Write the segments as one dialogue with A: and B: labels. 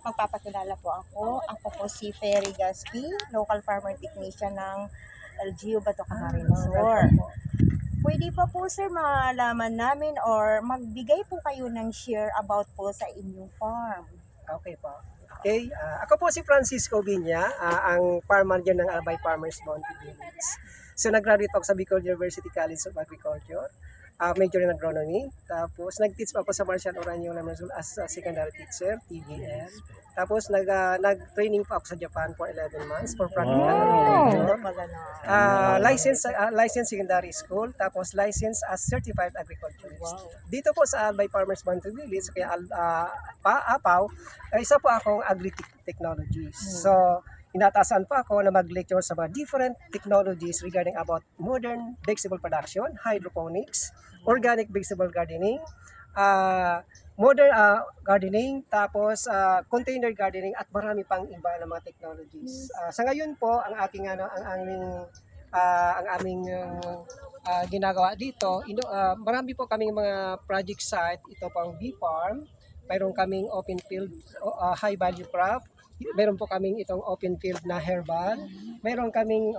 A: Magpapakilala po ako. Ako po si Ferry Gaspi, local farmer technician ng LGU Bato Camarines Sur. Pwede pa po sir malaman namin or magbigay po kayo ng share about po sa inyong farm.
B: Okay po. Okay, ako po si Francisco Viña, ang farm manager ng Albay Farmers Bounty Village. So nag-graduate ako sa Bicol University College of Agriculture, major in agronomy. Tapos nag-teach pa ako sa Marcial Oranyo as a secondary teacher, TVL. Tapos nag-training pa ako sa Japan for 11 months for practical agriculture. License secondary school, tapos license as certified agriculturist. Dito po sa Albay Farmers Bounty Village, kaya Apaw, isa po akong agri-technologies. So, inatasan pa ako na mag-lecture sa mga different technologies regarding about modern vegetable production, hydroponics, organic vegetable gardening, modern gardening, tapos container gardening at marami pang iba na mga technologies. Sa ngayon po, ang aming ginagawa dito, marami po kaming mga project site. Ito pang bee farm, mayroon kaming open field high value crop. Meron po kaming itong open field na herbal. Meron kaming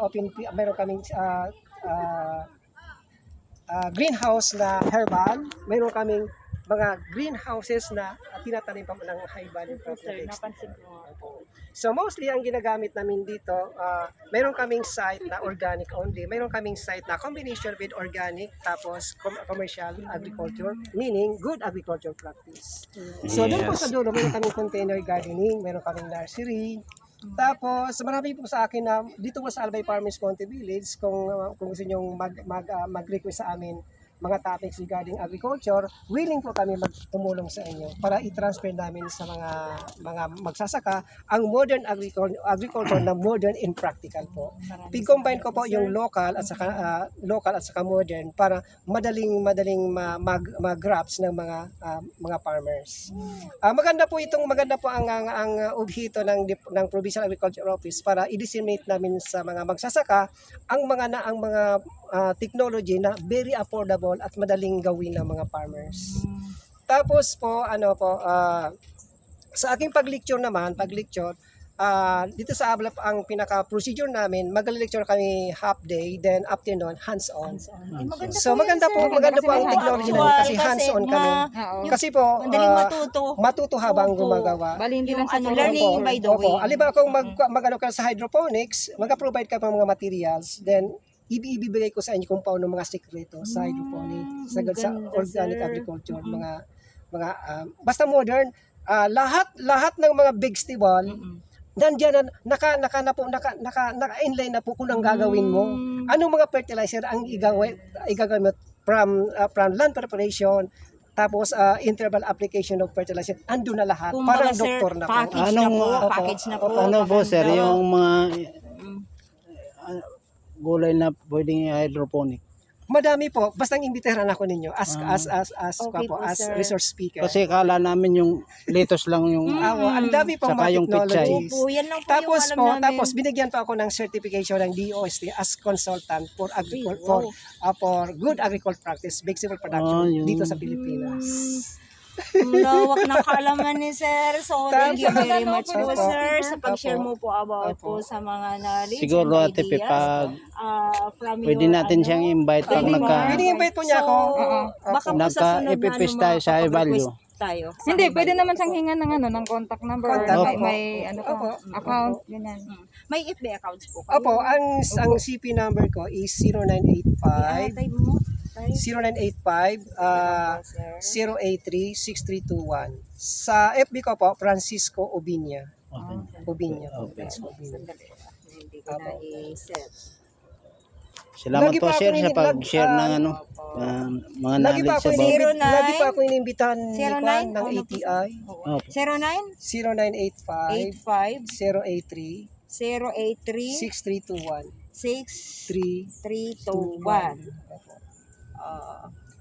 B: greenhouse na herbal. Meron kaming mga greenhouses na tinatanim pa ng high value crop. So mostly ang ginagamit namin dito, meron kaming site na organic only. Meron kaming site na combination with organic tapos commercial agriculture, meaning good agriculture practice. So doon po sa dulo, meron kaming container gardening, meron kaming nursery. Tapos marami po sa akin na dito po sa Albay Farmers Bounty Village, kung gusto niyo mag-request sa amin mga topics regarding agriculture, willing po kami tumulong sa inyo para i-transfer namin sa mga magsasaka ang modern agriculture na modern and practical po. Pig-combine ko po yung local at saka modern para madaling mag-grasp ng mga farmers. Maganda po ang obhito ng Provincial Agriculture Office para i-disseminate namin sa mga magsasaka ang mga technology na very affordable at madaling gawin ng mga farmers. Tapos po sa aking pag-lecture dito sa ABLAP ang pinaka-procedure namin, mag-lecture kami half day, then afternoon hands-on. So maganda po ang technology namin kasi hands-on kami. Kasi po matuto habang gumagawa.
C: Bali hindi lang sa
A: learning by the way.
B: Alibaba kung mag-ano ka sa hydroponics, mag-provide ka ng mga materials, then ibibigay ko sa inyo kung paano mga sekreto sa hydroponics, sa organic agriculture, basta modern, lahat ng mga vegetable nandiyan naka-inline na po kung ang gagawin mo. Anong mga fertilizer ang igagawin mo from land preparation, tapos interval application of fertilizer, ando na lahat. Parang doktor na po.
A: Package na po.
D: Ano po sir, yung mga gulay na pwedeng hydroponic?
B: Madami po, basta imbitahan ako ninyo as resource speaker.
D: Kasi kala namin yung lettuce lang yung
B: ang dami pong
D: saka
B: mga
D: yung
B: technologies.
A: Yan lang po
B: Tapos
A: yung alam namin.
B: tapos binigyan pa ako ng certification ng DOST as consultant for for good agricultural practice, vegetable production dito sa Pilipinas.
A: Lawak ng kaalaman ni sir. So, thank you very much po, sir, sa pag-share mo po about po sa mga knowledge
D: siguro
A: and
D: ate
A: ideas.
D: pag pwede natin siyang invite pag
B: Pwede invite po niya ako.
A: Baka po sa sunod na
D: ipipis tayo sa high value.
A: tayo.
C: Hindi, pwede naman siyang hingan ng contact number. May account, ganyan.
A: May FB accounts po kayo.
B: Opo, ang CP number ko is 0985
A: Type mo.
B: 0985-083-6321. Sa FB ko po, Francisco Obiña. Obiña.
A: Sandali. Hindi ko na i-set.
D: Salamat po sir sa pag-share ng mga
B: Lagi pa
D: knowledge
B: ako
D: about.
B: lagi pa ako inimbitahan ng
A: 09?
B: ATI.
A: 09
B: 0985 083
A: 083
B: 6321.
A: 6321.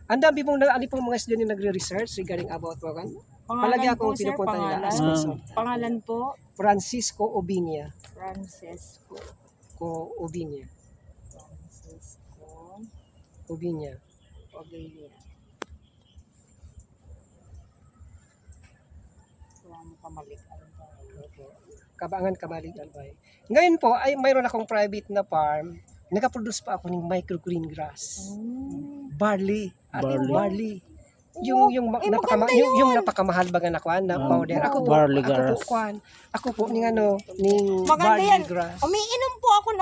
B: Ang dami pong mga estudyante nagre-research regarding about wakan. Palagi ako pinupunta nila as consultant.
A: Pangalan po?
B: Francisco Obiña.
A: Francisco
B: Obiña. Obiña.
A: Obiña.
B: Kabangan Kamalig Albay. Ngayon po ay mayroon akong private na farm. Nag-produce pa ako ng microgreen grass. Barley. Barley. Yung napakamahal baga na kuan na powder. Ako po
D: Barley
B: ning
D: grass.
B: barley
A: Maganda yan.
B: grass.
A: Umiinom po ako ng